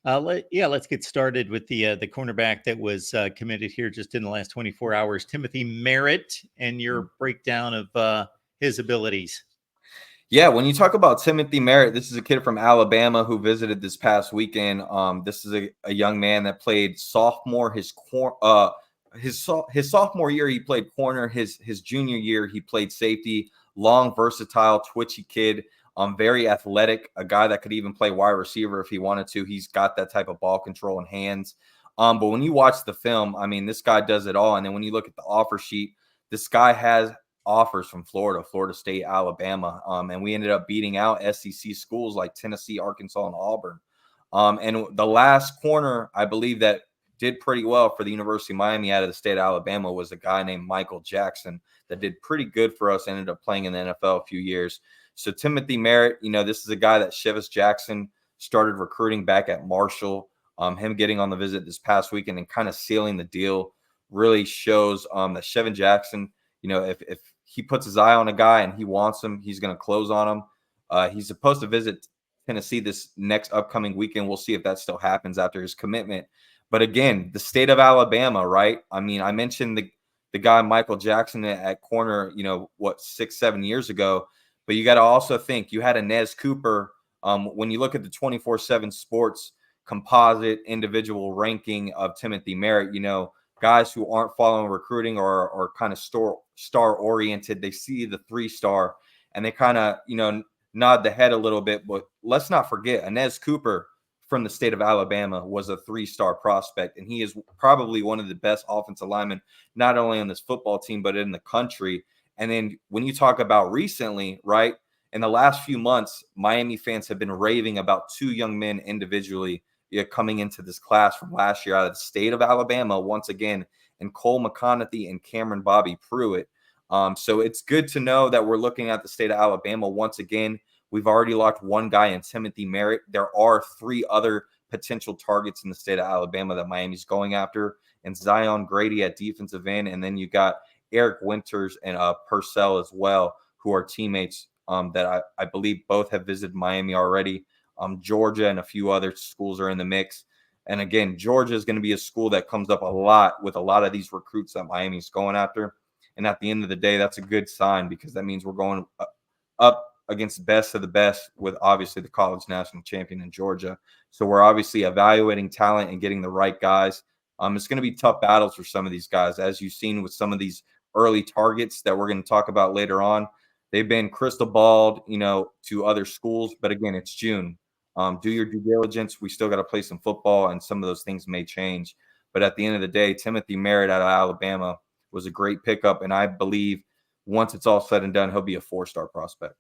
Let's get started with the cornerback that was committed here just in the last 24 hours, Timothy Merritt, and your breakdown of his abilities. Yeah, when you talk about Timothy Merritt, this is a kid from Alabama who visited this past weekend. This is a young man that played sophomore. His sophomore year he played corner. His junior year he played safety. Long, versatile, twitchy kid. Very athletic. A guy that could even play wide receiver if he wanted to. He's got that type of ball control and hands. But when you watch the film, I mean, this guy does it all. And then when you look at the offer sheet, this guy has offers from Florida State, Alabama, and we ended up beating out SEC schools like Tennessee, Arkansas, and Auburn. And the last corner, I believe, that did pretty well for the University of Miami out of the state of Alabama was a guy named Michael Jackson that did pretty good for us, ended up playing in the NFL a few years. So Timothy Merritt, this is a guy that Chevis Jackson started recruiting back at Marshall. Him getting on the visit this past weekend and kind of sealing the deal really shows that Chevis Jackson, if he puts his eye on a guy and he wants him, he's going to close on him. He's supposed to visit Tennessee this next upcoming weekend. We'll see if that still happens after his commitment. But again, the state of Alabama, right? I mean, I mentioned the guy Michael Jackson at corner, 6-7 years ago. But you got to also think you had Inez Cooper. When you look at the 24/7 Sports composite individual ranking of Timothy Merritt, guys who aren't following recruiting or are kind of star oriented, they see the 3-star and they kind of, nod the head a little bit. But let's not forget, Inez Cooper from the state of Alabama was a 3-star prospect, and he is probably one of the best offensive linemen, not only on this football team, but in the country. And then when you talk about recently, right, in the last few months, Miami fans have been raving about 2 young men individually coming into this class from last year out of the state of Alabama, once again, and Cole McConaughey and Cameron Bobby Pruitt. So it's good to know that we're looking at the state of Alabama once again. We've already locked one guy in Timothy Merritt. There are 3 other potential targets in the state of Alabama that Miami's going after, and Zion Grady at defensive end. And then you got Eric Winters and Purcell as well, who are teammates that I believe both have visited Miami already. Georgia and a few other schools are in the mix. And again, Georgia is going to be a school that comes up a lot with a lot of these recruits that Miami's going after. And at the end of the day, that's a good sign because that means we're going up against the best of the best with obviously the college national champion in Georgia. So we're obviously evaluating talent and getting the right guys. It's going to be tough battles for some of these guys, as you've seen with some of these early targets that we're going to talk about later on. They've been crystal balled, to other schools. But again, it's June. Do your due diligence. We still got to play some football, and some of those things may change. But at the end of the day, Timothy Merritt out of Alabama was a great pickup. And I believe once it's all said and done, he'll be a 4-star prospect.